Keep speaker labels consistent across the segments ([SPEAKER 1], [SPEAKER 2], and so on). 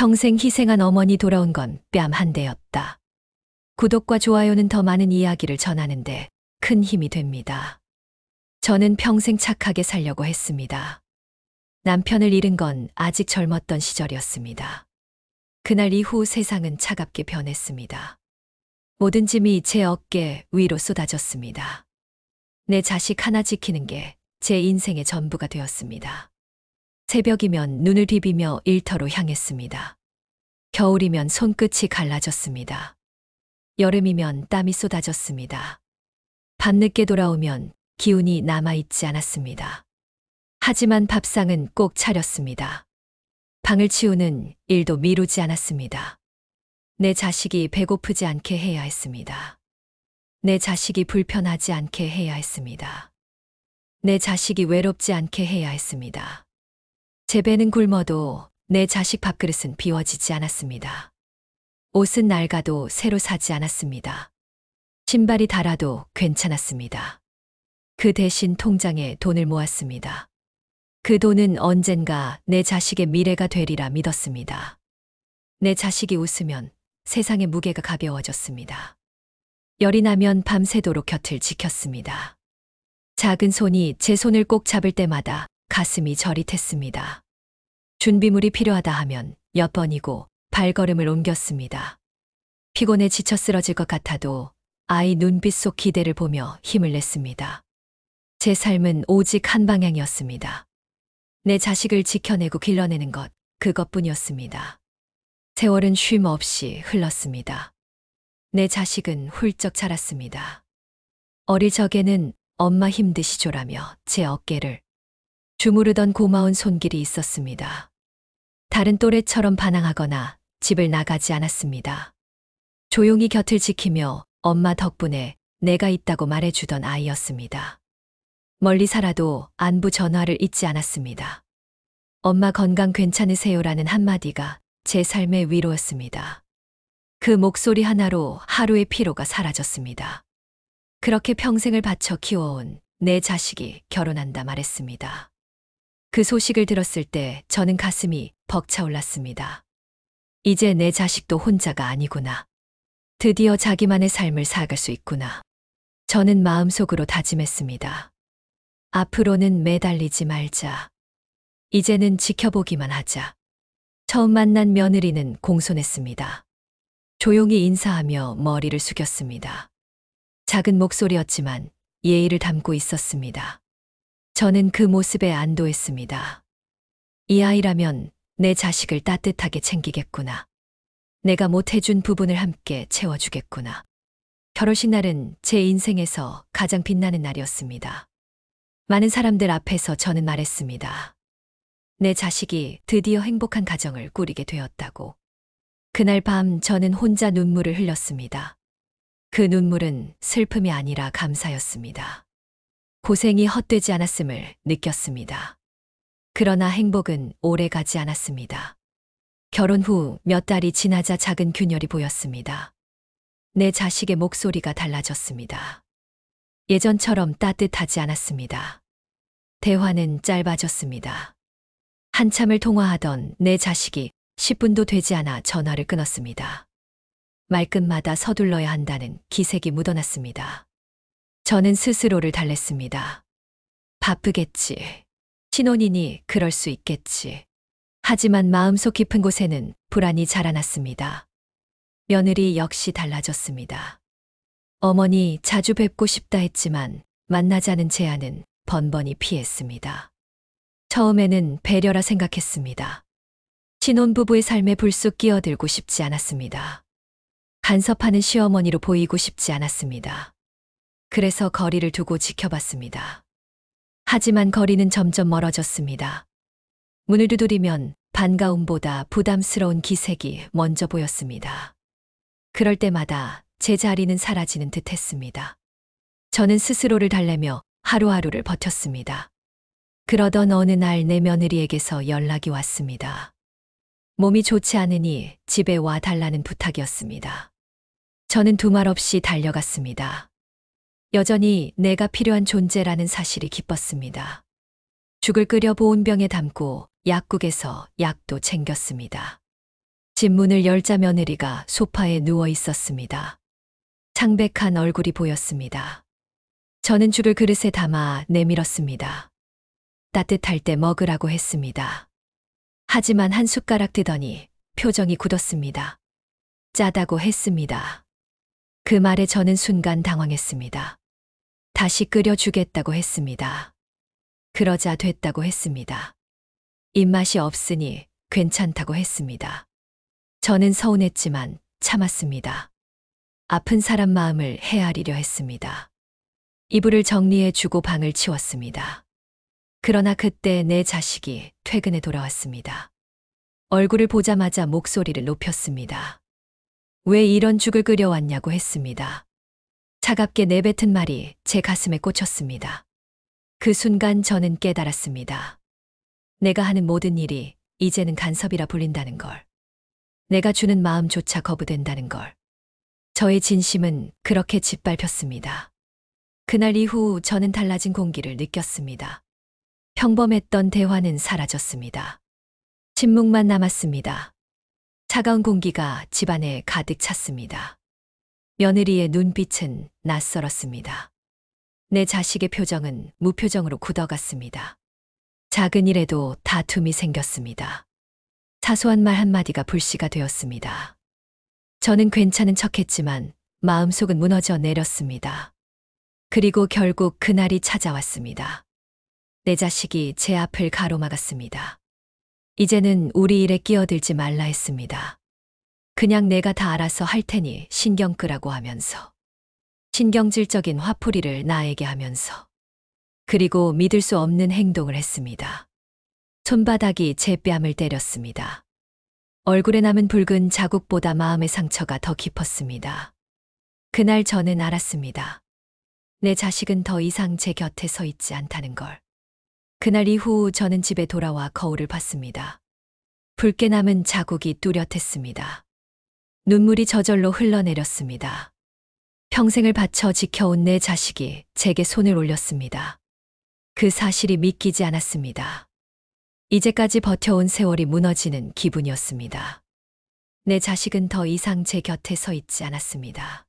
[SPEAKER 1] 평생 희생한 어머니 돌아온 건 뺨 한 대였다. 구독과 좋아요는 더 많은 이야기를 전하는데 큰 힘이 됩니다. 저는 평생 착하게 살려고 했습니다. 남편을 잃은 건 아직 젊었던 시절이었습니다. 그날 이후 세상은 차갑게 변했습니다. 모든 짐이 제 어깨 위로 쏟아졌습니다. 내 자식 하나 지키는 게 제 인생의 전부가 되었습니다. 새벽이면 눈을 비비며 일터로 향했습니다. 겨울이면 손끝이 갈라졌습니다. 여름이면 땀이 쏟아졌습니다. 밤늦게 돌아오면 기운이 남아있지 않았습니다. 하지만 밥상은 꼭 차렸습니다. 방을 치우는 일도 미루지 않았습니다. 내 자식이 배고프지 않게 해야 했습니다. 내 자식이 불편하지 않게 해야 했습니다. 내 자식이 외롭지 않게 해야 했습니다. 제 배는 굶어도 내 자식 밥그릇은 비워지지 않았습니다. 옷은 낡아도 새로 사지 않았습니다. 신발이 닳아도 괜찮았습니다. 그 대신 통장에 돈을 모았습니다. 그 돈은 언젠가 내 자식의 미래가 되리라 믿었습니다. 내 자식이 웃으면 세상의 무게가 가벼워졌습니다. 열이 나면 밤새도록 곁을 지켰습니다. 작은 손이 제 손을 꼭 잡을 때마다 가슴이 저릿했습니다. 준비물이 필요하다 하면 몇 번이고 발걸음을 옮겼습니다. 피곤해 지쳐 쓰러질 것 같아도 아이 눈빛 속 기대를 보며 힘을 냈습니다. 제 삶은 오직 한 방향이었습니다. 내 자식을 지켜내고 길러내는 것, 그것뿐이었습니다. 세월은 쉼 없이 흘렀습니다. 내 자식은 훌쩍 자랐습니다. 어릴 적에는 엄마 힘드시죠라며 제 어깨를 주무르던 고마운 손길이 있었습니다. 다른 또래처럼 반항하거나 집을 나가지 않았습니다. 조용히 곁을 지키며 엄마 덕분에 내가 있다고 말해주던 아이였습니다. 멀리 살아도 안부 전화를 잊지 않았습니다. 엄마 건강 괜찮으세요라는 한마디가 제 삶의 위로였습니다. 그 목소리 하나로 하루의 피로가 사라졌습니다. 그렇게 평생을 바쳐 키워온 내 자식이 결혼한다 말했습니다. 그 소식을 들었을 때 저는 가슴이 벅차올랐습니다. 이제 내 자식도 혼자가 아니구나. 드디어 자기만의 삶을 살아갈 수 있구나. 저는 마음속으로 다짐했습니다. 앞으로는 매달리지 말자. 이제는 지켜보기만 하자. 처음 만난 며느리는 공손했습니다. 조용히 인사하며 머리를 숙였습니다. 작은 목소리였지만 예의를 담고 있었습니다. 저는 그 모습에 안도했습니다. 이 아이라면 내 자식을 따뜻하게 챙기겠구나. 내가 못해준 부분을 함께 채워주겠구나. 결혼식 날은 제 인생에서 가장 빛나는 날이었습니다. 많은 사람들 앞에서 저는 말했습니다. 내 자식이 드디어 행복한 가정을 꾸리게 되었다고. 그날 밤 저는 혼자 눈물을 흘렸습니다. 그 눈물은 슬픔이 아니라 감사였습니다. 고생이 헛되지 않았음을 느꼈습니다. 그러나 행복은 오래 가지 않았습니다. 결혼 후 몇 달이 지나자 작은 균열이 보였습니다. 내 자식의 목소리가 달라졌습니다. 예전처럼 따뜻하지 않았습니다. 대화는 짧아졌습니다. 한참을 통화하던 내 자식이 10분도 되지 않아 전화를 끊었습니다. 말끝마다 서둘러야 한다는 기색이 묻어났습니다. 저는 스스로를 달랬습니다. 바쁘겠지. 신혼이니 그럴 수 있겠지. 하지만 마음속 깊은 곳에는 불안이 자라났습니다. 며느리 역시 달라졌습니다. 어머니 자주 뵙고 싶다 했지만 만나자는 제안은 번번이 피했습니다. 처음에는 배려라 생각했습니다. 신혼부부의 삶에 불쑥 끼어들고 싶지 않았습니다. 간섭하는 시어머니로 보이고 싶지 않았습니다. 그래서 거리를 두고 지켜봤습니다. 하지만 거리는 점점 멀어졌습니다. 문을 두드리면 반가움보다 부담스러운 기색이 먼저 보였습니다. 그럴 때마다 제 자리는 사라지는 듯했습니다. 저는 스스로를 달래며 하루하루를 버텼습니다. 그러던 어느 날 내 며느리에게서 연락이 왔습니다. 몸이 좋지 않으니 집에 와 달라는 부탁이었습니다. 저는 두말 없이 달려갔습니다. 여전히 내가 필요한 존재라는 사실이 기뻤습니다. 죽을 끓여 보온병에 담고 약국에서 약도 챙겼습니다. 집 문을 열자 며느리가 소파에 누워 있었습니다. 창백한 얼굴이 보였습니다. 저는 죽을 그릇에 담아 내밀었습니다. 따뜻할 때 먹으라고 했습니다. 하지만 한 숟가락 뜨더니 표정이 굳었습니다. 짜다고 했습니다. 그 말에 저는 순간 당황했습니다. 다시 끓여주겠다고 했습니다. 그러자 됐다고 했습니다. 입맛이 없으니 괜찮다고 했습니다. 저는 서운했지만 참았습니다. 아픈 사람 마음을 헤아리려 했습니다. 이불을 정리해주고 방을 치웠습니다. 그러나 그때 내 자식이 퇴근해 돌아왔습니다. 얼굴을 보자마자 목소리를 높였습니다. 왜 이런 죽을 끓여왔냐고 했습니다. 차갑게 내뱉은 말이 제 가슴에 꽂혔습니다. 그 순간 저는 깨달았습니다. 내가 하는 모든 일이 이제는 간섭이라 불린다는 걸. 내가 주는 마음조차 거부된다는 걸. 저의 진심은 그렇게 짓밟혔습니다. 그날 이후 저는 달라진 공기를 느꼈습니다. 평범했던 대화는 사라졌습니다. 침묵만 남았습니다. 차가운 공기가 집안에 가득 찼습니다. 며느리의 눈빛은 낯설었습니다. 내 자식의 표정은 무표정으로 굳어갔습니다. 작은 일에도 다툼이 생겼습니다. 사소한 말 한마디가 불씨가 되었습니다. 저는 괜찮은 척했지만 마음속은 무너져 내렸습니다. 그리고 결국 그날이 찾아왔습니다. 내 자식이 제 앞을 가로막았습니다. 이제는 우리 일에 끼어들지 말라 했습니다. 그냥 내가 다 알아서 할 테니 신경 끄라고 하면서. 신경질적인 화풀이를 나에게 하면서. 그리고 믿을 수 없는 행동을 했습니다. 손바닥이 제 뺨을 때렸습니다. 얼굴에 남은 붉은 자국보다 마음의 상처가 더 깊었습니다. 그날 저는 알았습니다. 내 자식은 더 이상 제 곁에 서 있지 않다는 걸. 그날 이후 저는 집에 돌아와 거울을 봤습니다. 붉게 남은 자국이 뚜렷했습니다. 눈물이 저절로 흘러내렸습니다. 평생을 바쳐 지켜온 내 자식이 제게 손을 올렸습니다. 그 사실이 믿기지 않았습니다. 이제까지 버텨온 세월이 무너지는 기분이었습니다. 내 자식은 더 이상 제 곁에 서 있지 않았습니다.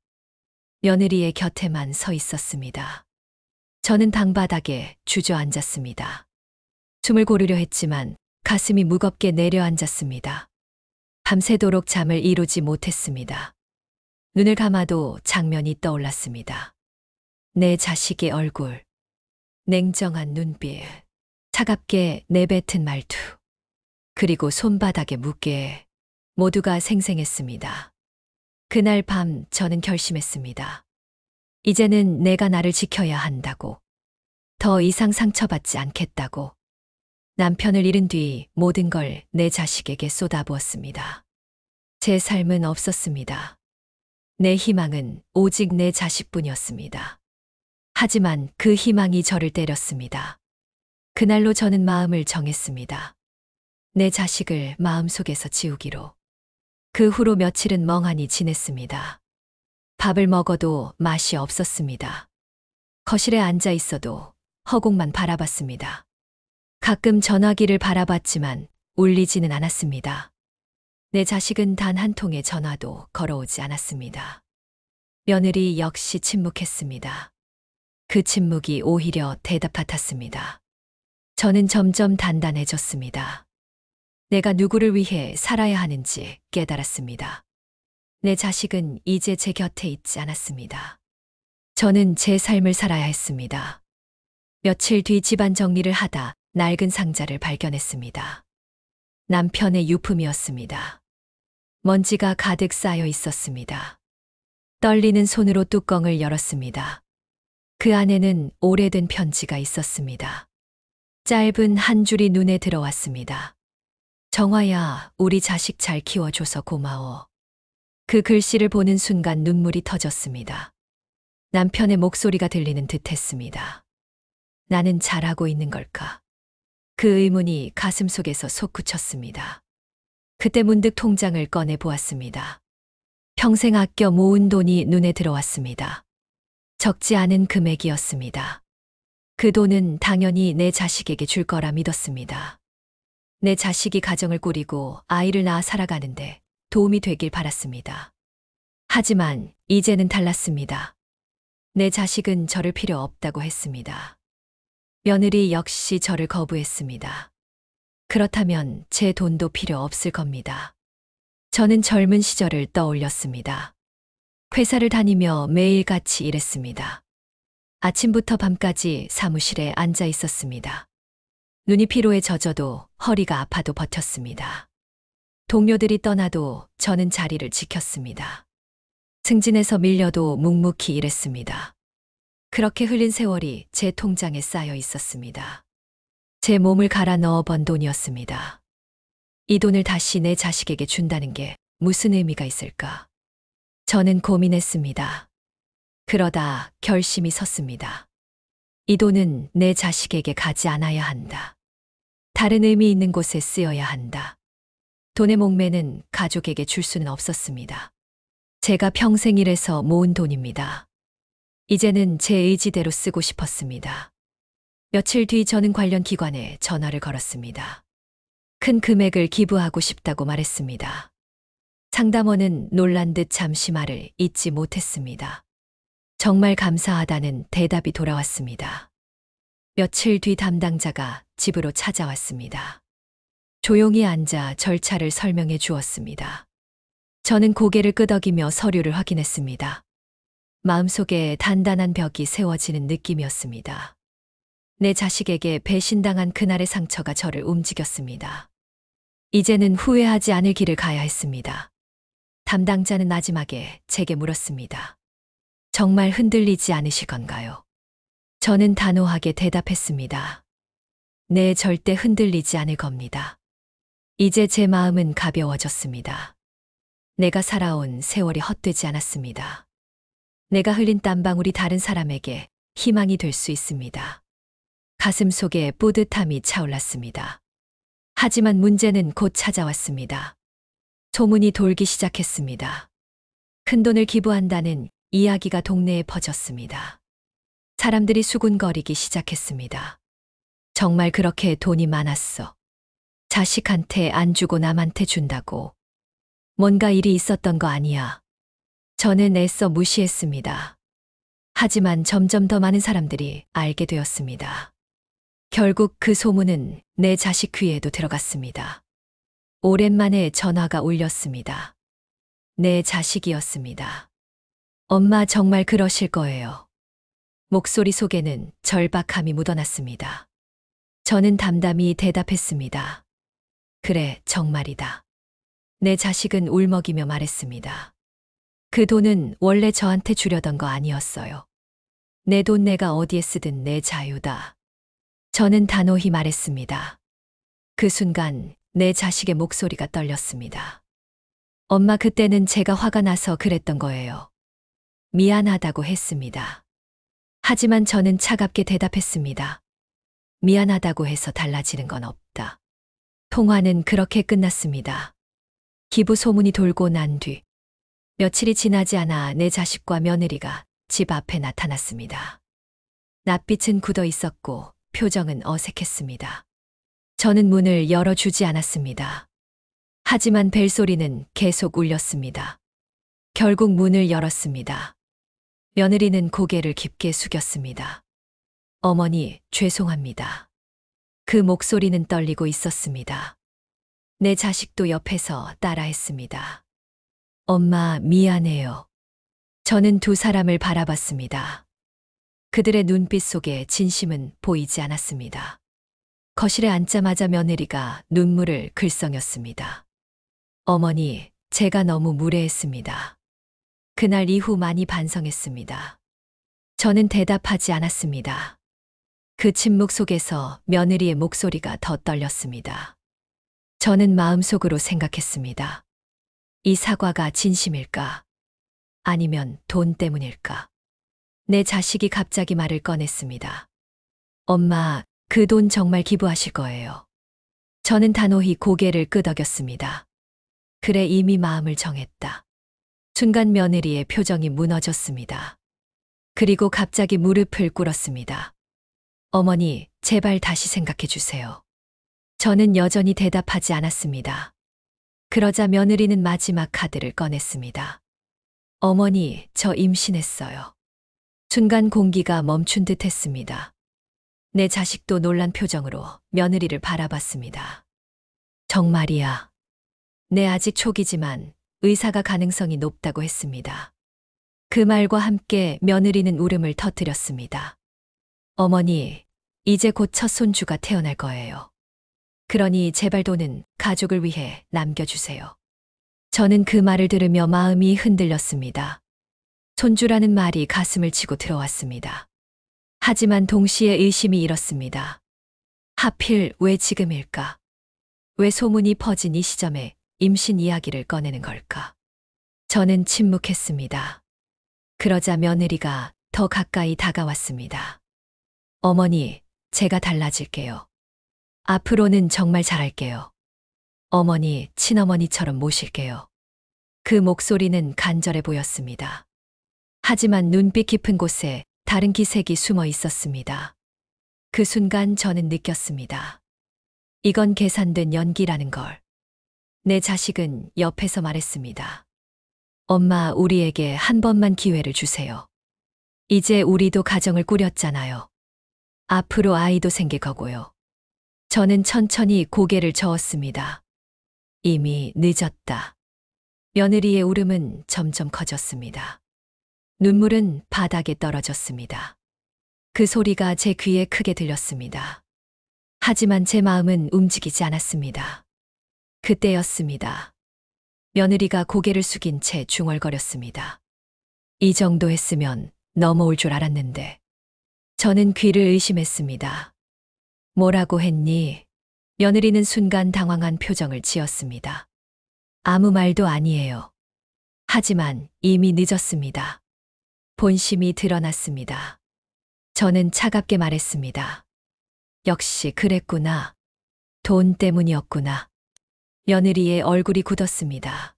[SPEAKER 1] 며느리의 곁에만 서 있었습니다. 저는 방바닥에 주저앉았습니다. 숨을 고르려 했지만 가슴이 무겁게 내려앉았습니다. 밤새도록 잠을 이루지 못했습니다. 눈을 감아도 장면이 떠올랐습니다. 내 자식의 얼굴, 냉정한 눈빛, 차갑게 내뱉은 말투, 그리고 손바닥의 무게, 모두가 생생했습니다. 그날 밤 저는 결심했습니다. 이제는 내가 나를 지켜야 한다고. 더 이상 상처받지 않겠다고. 남편을 잃은 뒤 모든 걸 내 자식에게 쏟아부었습니다. 제 삶은 없었습니다. 내 희망은 오직 내 자식뿐이었습니다. 하지만 그 희망이 저를 때렸습니다. 그날로 저는 마음을 정했습니다. 내 자식을 마음속에서 지우기로. 그 후로 며칠은 멍하니 지냈습니다. 밥을 먹어도 맛이 없었습니다. 거실에 앉아 있어도 허공만 바라봤습니다. 가끔 전화기를 바라봤지만 울리지는 않았습니다. 내 자식은 단 한 통의 전화도 걸어오지 않았습니다. 며느리 역시 침묵했습니다. 그 침묵이 오히려 대답 같았습니다. 저는 점점 단단해졌습니다. 내가 누구를 위해 살아야 하는지 깨달았습니다. 내 자식은 이제 제 곁에 있지 않았습니다. 저는 제 삶을 살아야 했습니다. 며칠 뒤 집안 정리를 하다 낡은 상자를 발견했습니다. 남편의 유품이었습니다. 먼지가 가득 쌓여 있었습니다. 떨리는 손으로 뚜껑을 열었습니다. 그 안에는 오래된 편지가 있었습니다. 짧은 한 줄이 눈에 들어왔습니다. 정화야, 우리 자식 잘 키워줘서 고마워. 그 글씨를 보는 순간 눈물이 터졌습니다. 남편의 목소리가 들리는 듯 했습니다. 나는 잘하고 있는 걸까? 그 의문이 가슴속에서 솟구쳤습니다. 그때 문득 통장을 꺼내 보았습니다. 평생 아껴 모은 돈이 눈에 들어왔습니다. 적지 않은 금액이었습니다. 그 돈은 당연히 내 자식에게 줄 거라 믿었습니다. 내 자식이 가정을 꾸리고 아이를 낳아 살아가는데 도움이 되길 바랐습니다. 하지만 이제는 달랐습니다. 내 자식은 저를 필요 없다고 했습니다. 며느리 역시 저를 거부했습니다. 그렇다면 제 돈도 필요 없을 겁니다. 저는 젊은 시절을 떠올렸습니다. 회사를 다니며 매일같이 일했습니다. 아침부터 밤까지 사무실에 앉아 있었습니다. 눈이 피로에 젖어도 허리가 아파도 버텼습니다. 동료들이 떠나도 저는 자리를 지켰습니다. 승진해서 밀려도 묵묵히 일했습니다. 그렇게 흘린 세월이 제 통장에 쌓여 있었습니다. 제 몸을 갈아 넣어 번 돈이었습니다. 이 돈을 다시 내 자식에게 준다는 게 무슨 의미가 있을까? 저는 고민했습니다. 그러다 결심이 섰습니다. 이 돈은 내 자식에게 가지 않아야 한다. 다른 의미 있는 곳에 쓰여야 한다. 돈의 목매는 가족에게 줄 수는 없었습니다. 제가 평생 일해서 모은 돈입니다. 이제는 제 의지대로 쓰고 싶었습니다. 며칠 뒤 저는 관련 기관에 전화를 걸었습니다. 큰 금액을 기부하고 싶다고 말했습니다. 상담원은 놀란 듯 잠시 말을 잇지 못했습니다. 정말 감사하다는 대답이 돌아왔습니다. 며칠 뒤 담당자가 집으로 찾아왔습니다. 조용히 앉아 절차를 설명해 주었습니다. 저는 고개를 끄덕이며 서류를 확인했습니다. 마음속에 단단한 벽이 세워지는 느낌이었습니다. 내 자식에게 배신당한 그날의 상처가 저를 움직였습니다. 이제는 후회하지 않을 길을 가야 했습니다. 담당자는 마지막에 제게 물었습니다. 정말 흔들리지 않으실 건가요? 저는 단호하게 대답했습니다. 네, 절대 흔들리지 않을 겁니다. 이제 제 마음은 가벼워졌습니다. 내가 살아온 세월이 헛되지 않았습니다. 내가 흘린 땀방울이 다른 사람에게 희망이 될 수 있습니다. 가슴 속에 뿌듯함이 차올랐습니다. 하지만 문제는 곧 찾아왔습니다. 소문이 돌기 시작했습니다. 큰돈을 기부한다는 이야기가 동네에 퍼졌습니다. 사람들이 수군거리기 시작했습니다. 정말 그렇게 돈이 많았어? 자식한테 안 주고 남한테 준다고. 뭔가 일이 있었던 거 아니야. 저는 애써 무시했습니다. 하지만 점점 더 많은 사람들이 알게 되었습니다. 결국 그 소문은 내 자식 귀에도 들어갔습니다. 오랜만에 전화가 울렸습니다. 내 자식이었습니다. 엄마 정말 그러실 거예요. 목소리 속에는 절박함이 묻어났습니다. 저는 담담히 대답했습니다. 그래, 정말이다. 내 자식은 울먹이며 말했습니다. 그 돈은 원래 저한테 주려던 거 아니었어요. 내 돈 내가 어디에 쓰든 내 자유다. 저는 단호히 말했습니다. 그 순간 내 자식의 목소리가 떨렸습니다. 엄마, 그때는 제가 화가 나서 그랬던 거예요. 미안하다고 했습니다. 하지만 저는 차갑게 대답했습니다. 미안하다고 해서 달라지는 건 없다. 통화는 그렇게 끝났습니다. 기부 소문이 돌고 난 뒤 며칠이 지나지 않아 내 자식과 며느리가 집 앞에 나타났습니다. 낯빛은 굳어 있었고 표정은 어색했습니다. 저는 문을 열어주지 않았습니다. 하지만 벨소리는 계속 울렸습니다. 결국 문을 열었습니다. 며느리는 고개를 깊게 숙였습니다. 어머니, 죄송합니다. 그 목소리는 떨리고 있었습니다. 내 자식도 옆에서 따라했습니다. 엄마, 미안해요. 저는 두 사람을 바라봤습니다. 그들의 눈빛 속에 진심은 보이지 않았습니다. 거실에 앉자마자 며느리가 눈물을 글썽였습니다. 어머니, 제가 너무 무례했습니다. 그날 이후 많이 반성했습니다. 저는 대답하지 않았습니다. 그 침묵 속에서 며느리의 목소리가 더 떨렸습니다. 저는 마음속으로 생각했습니다. 이 사과가 진심일까? 아니면 돈 때문일까? 내 자식이 갑자기 말을 꺼냈습니다. 엄마, 그 돈 정말 기부하실 거예요. 저는 단호히 고개를 끄덕였습니다. 그래, 이미 마음을 정했다. 순간 며느리의 표정이 무너졌습니다. 그리고 갑자기 무릎을 꿇었습니다. 어머니, 제발 다시 생각해 주세요. 저는 여전히 대답하지 않았습니다. 그러자 며느리는 마지막 카드를 꺼냈습니다. 어머니, 저 임신했어요. 순간 공기가 멈춘 듯 했습니다. 내 자식도 놀란 표정으로 며느리를 바라봤습니다. 정말이야. 네, 아직 초기지만 의사가 가능성이 높다고 했습니다. 그 말과 함께 며느리는 울음을 터뜨렸습니다. 어머니, 이제 곧 첫 손주가 태어날 거예요. 그러니 제발 돈은 가족을 위해 남겨주세요. 저는 그 말을 들으며 마음이 흔들렸습니다. 손주라는 말이 가슴을 치고 들어왔습니다. 하지만 동시에 의심이 일었습니다. 하필 왜 지금일까? 왜 소문이 퍼진 이 시점에 임신 이야기를 꺼내는 걸까? 저는 침묵했습니다. 그러자 며느리가 더 가까이 다가왔습니다. 어머니, 제가 달라질게요. 앞으로는 정말 잘할게요. 어머니, 친어머니처럼 모실게요. 그 목소리는 간절해 보였습니다. 하지만 눈빛 깊은 곳에 다른 기색이 숨어 있었습니다. 그 순간 저는 느꼈습니다. 이건 계산된 연기라는 걸. 내 자식은 옆에서 말했습니다. 엄마, 우리에게 한 번만 기회를 주세요. 이제 우리도 가정을 꾸렸잖아요. 앞으로 아이도 생길 거고요. 저는 천천히 고개를 저었습니다. 이미 늦었다. 며느리의 울음은 점점 커졌습니다. 눈물은 바닥에 떨어졌습니다. 그 소리가 제 귀에 크게 들렸습니다. 하지만 제 마음은 움직이지 않았습니다. 그때였습니다. 며느리가 고개를 숙인 채 중얼거렸습니다. 이 정도 했으면 넘어올 줄 알았는데. 저는 귀를 의심했습니다. 뭐라고 했니? 며느리는 순간 당황한 표정을 지었습니다. 아무 말도 아니에요. 하지만 이미 늦었습니다. 본심이 드러났습니다. 저는 차갑게 말했습니다. 역시 그랬구나. 돈 때문이었구나. 며느리의 얼굴이 굳었습니다.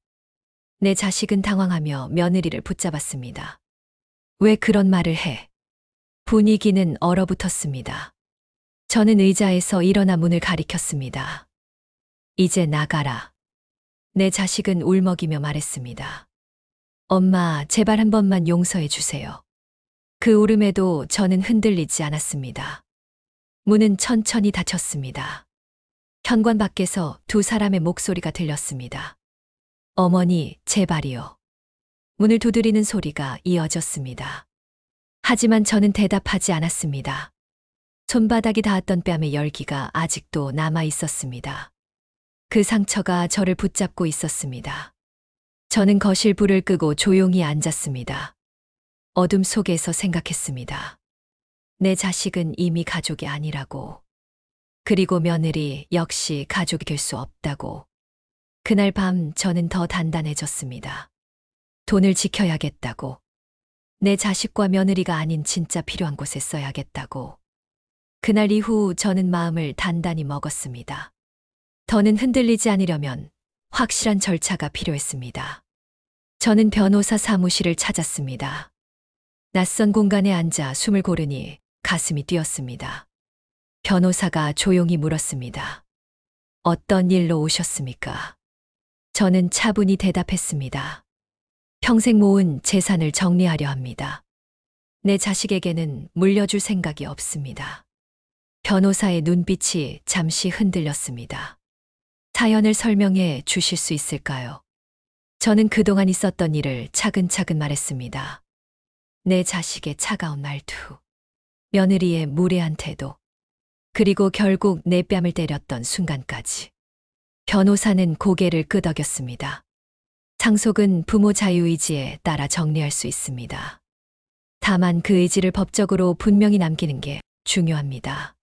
[SPEAKER 1] 내 자식은 당황하며 며느리를 붙잡았습니다. 왜 그런 말을 해? 분위기는 얼어붙었습니다. 저는 의자에서 일어나 문을 가리켰습니다. 이제 나가라. 내 자식은 울먹이며 말했습니다. 엄마, 제발 한 번만 용서해 주세요. 그 울음에도 저는 흔들리지 않았습니다. 문은 천천히 닫혔습니다. 현관 밖에서 두 사람의 목소리가 들렸습니다. 어머니, 제발이요. 문을 두드리는 소리가 이어졌습니다. 하지만 저는 대답하지 않았습니다. 손바닥이 닿았던 뺨의 열기가 아직도 남아 있었습니다. 그 상처가 저를 붙잡고 있었습니다. 저는 거실 불을 끄고 조용히 앉았습니다. 어둠 속에서 생각했습니다. 내 자식은 이미 가족이 아니라고. 그리고 며느리 역시 가족이 될 수 없다고. 그날 밤 저는 더 단단해졌습니다. 돈을 지켜야겠다고. 내 자식과 며느리가 아닌 진짜 필요한 곳에 써야겠다고. 그날 이후 저는 마음을 단단히 먹었습니다. 더는 흔들리지 않으려면 확실한 절차가 필요했습니다. 저는 변호사 사무실을 찾았습니다. 낯선 공간에 앉아 숨을 고르니 가슴이 뛰었습니다. 변호사가 조용히 물었습니다. 어떤 일로 오셨습니까? 저는 차분히 대답했습니다. 평생 모은 재산을 정리하려 합니다. 내 자식에게는 물려줄 생각이 없습니다. 변호사의 눈빛이 잠시 흔들렸습니다. 사연을 설명해 주실 수 있을까요? 저는 그동안 있었던 일을 차근차근 말했습니다. 내 자식의 차가운 말투, 며느리의 무례한 태도, 그리고 결국 내 뺨을 때렸던 순간까지. 변호사는 고개를 끄덕였습니다. 상속은 부모 자유의지에 따라 정리할 수 있습니다. 다만 그 의지를 법적으로 분명히 남기는 게 중요합니다.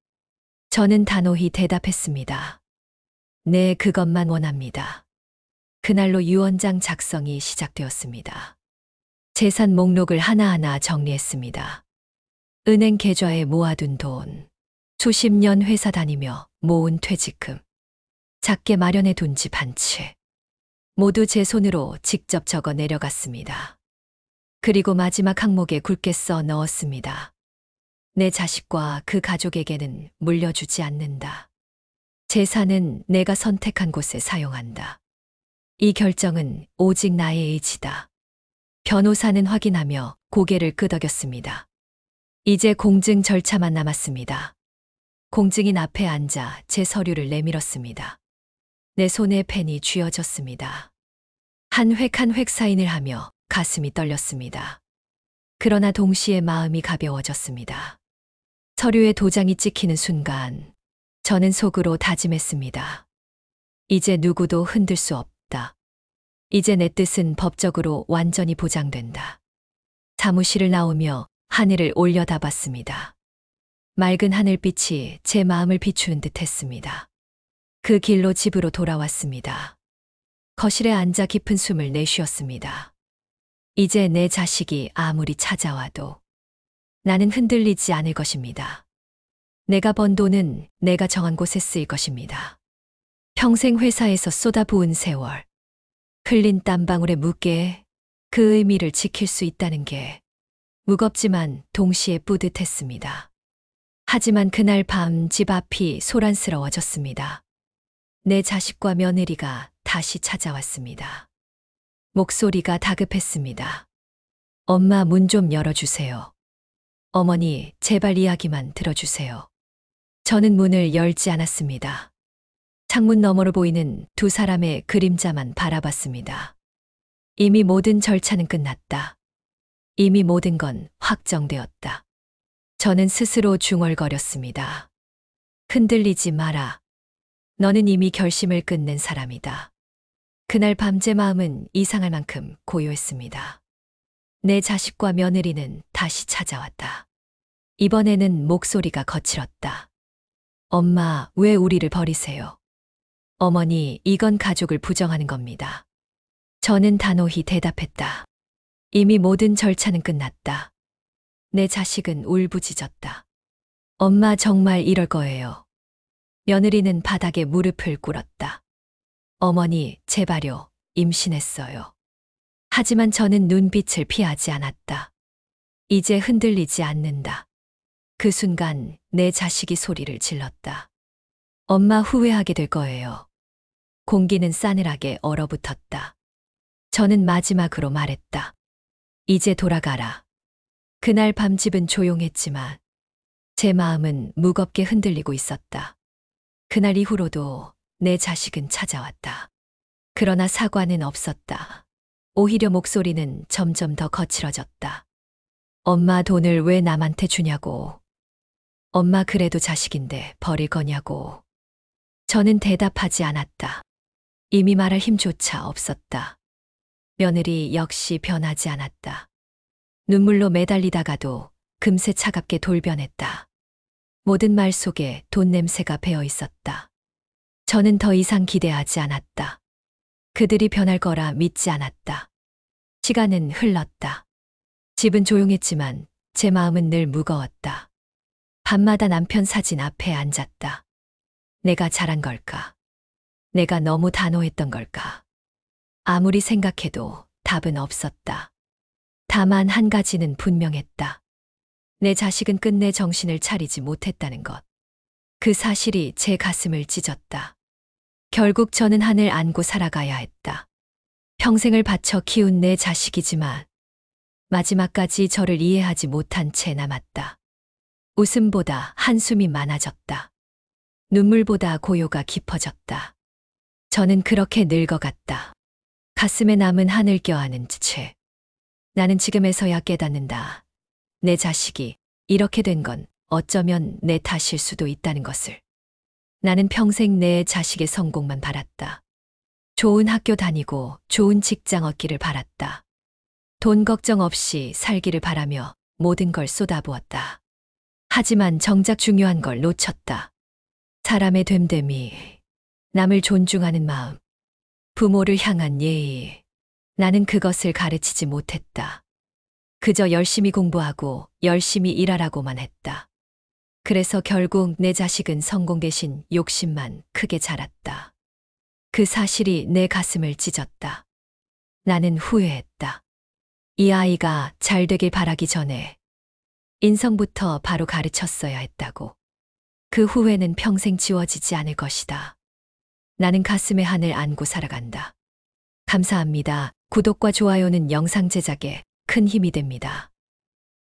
[SPEAKER 1] 저는 단호히 대답했습니다. 네, 그것만 원합니다. 그날로 유언장 작성이 시작되었습니다. 재산 목록을 하나하나 정리했습니다. 은행 계좌에 모아둔 돈, 수십 년 회사 다니며 모은 퇴직금, 작게 마련해 둔 집 한 채. 모두 제 손으로 직접 적어 내려갔습니다. 그리고 마지막 항목에 굵게 써 넣었습니다. 내 자식과 그 가족에게는 물려주지 않는다. 재산은 내가 선택한 곳에 사용한다. 이 결정은 오직 나의 의지다. 변호사는 확인하며 고개를 끄덕였습니다. 이제 공증 절차만 남았습니다. 공증인 앞에 앉아 제 서류를 내밀었습니다. 내 손에 펜이 쥐어졌습니다. 한 획 한 획 사인을 하며 가슴이 떨렸습니다. 그러나 동시에 마음이 가벼워졌습니다. 서류에 도장이 찍히는 순간 저는 속으로 다짐했습니다. 이제 누구도 흔들 수 없다. 이제 내 뜻은 법적으로 완전히 보장된다. 사무실을 나오며 하늘을 올려다봤습니다. 맑은 하늘빛이 제 마음을 비추는 듯 했습니다. 그 길로 집으로 돌아왔습니다. 거실에 앉아 깊은 숨을 내쉬었습니다. 이제 내 자식이 아무리 찾아와도 나는 흔들리지 않을 것입니다. 내가 번 돈은 내가 정한 곳에 쓰일 것입니다. 평생 회사에서 쏟아부은 세월, 흘린 땀방울에 묻게 그 의미를 지킬 수 있다는 게 무겁지만 동시에 뿌듯했습니다. 하지만 그날 밤 집 앞이 소란스러워졌습니다. 내 자식과 며느리가 다시 찾아왔습니다. 목소리가 다급했습니다. 엄마, 문 좀 열어주세요. 어머니, 제발 이야기만 들어주세요. 저는 문을 열지 않았습니다. 창문 너머로 보이는 두 사람의 그림자만 바라봤습니다. 이미 모든 절차는 끝났다. 이미 모든 건 확정되었다. 저는 스스로 중얼거렸습니다. 흔들리지 마라. 너는 이미 결심을 끝낸 사람이다. 그날 밤 제 마음은 이상할 만큼 고요했습니다. 내 자식과 며느리는 다시 찾아왔다. 이번에는 목소리가 거칠었다. 엄마, 왜 우리를 버리세요? 어머니, 이건 가족을 부정하는 겁니다. 저는 단호히 대답했다. 이미 모든 절차는 끝났다. 내 자식은 울부짖었다. 엄마, 정말 이럴 거예요. 며느리는 바닥에 무릎을 꿇었다. 어머니, 제발요. 임신했어요. 하지만 저는 눈빛을 피하지 않았다. 이제 흔들리지 않는다. 그 순간 내 자식이 소리를 질렀다. 엄마, 후회하게 될 거예요. 공기는 싸늘하게 얼어붙었다. 저는 마지막으로 말했다. 이제 돌아가라. 그날 밤 집은 조용했지만 제 마음은 무겁게 흔들리고 있었다. 그날 이후로도 내 자식은 찾아왔다. 그러나 사과는 없었다. 오히려 목소리는 점점 더 거칠어졌다. 엄마, 돈을 왜 남한테 주냐고. 엄마, 그래도 자식인데 버릴 거냐고. 저는 대답하지 않았다. 이미 말할 힘조차 없었다. 며느리 역시 변하지 않았다. 눈물로 매달리다가도 금세 차갑게 돌변했다. 모든 말 속에 돈 냄새가 배어 있었다. 저는 더 이상 기대하지 않았다. 그들이 변할 거라 믿지 않았다. 시간은 흘렀다. 집은 조용했지만 제 마음은 늘 무거웠다. 밤마다 남편 사진 앞에 앉았다. 내가 잘한 걸까? 내가 너무 단호했던 걸까? 아무리 생각해도 답은 없었다. 다만 한 가지는 분명했다. 내 자식은 끝내 정신을 차리지 못했다는 것. 그 사실이 제 가슴을 찢었다. 결국 저는 하늘 안고 살아가야 했다. 평생을 바쳐 키운 내 자식이지만 마지막까지 저를 이해하지 못한 채 남았다. 웃음보다 한숨이 많아졌다. 눈물보다 고요가 깊어졌다. 저는 그렇게 늙어갔다. 가슴에 남은 하늘 껴안은 채. 나는 지금에서야 깨닫는다. 내 자식이 이렇게 된 건 어쩌면 내 탓일 수도 있다는 것을. 나는 평생 내 자식의 성공만 바랐다. 좋은 학교 다니고 좋은 직장 얻기를 바랐다. 돈 걱정 없이 살기를 바라며 모든 걸 쏟아부었다. 하지만 정작 중요한 걸 놓쳤다. 사람의 됨됨이, 남을 존중하는 마음, 부모를 향한 예의. 나는 그것을 가르치지 못했다. 그저 열심히 공부하고 열심히 일하라고만 했다. 그래서 결국 내 자식은 성공 대신 욕심만 크게 자랐다. 그 사실이 내 가슴을 찢었다. 나는 후회했다. 이 아이가 잘 되길 바라기 전에 인성부터 바로 가르쳤어야 했다고. 그 후회는 평생 지워지지 않을 것이다. 나는 가슴에 하늘 안고 살아간다. 감사합니다. 구독과 좋아요는 영상 제작에 큰 힘이 됩니다.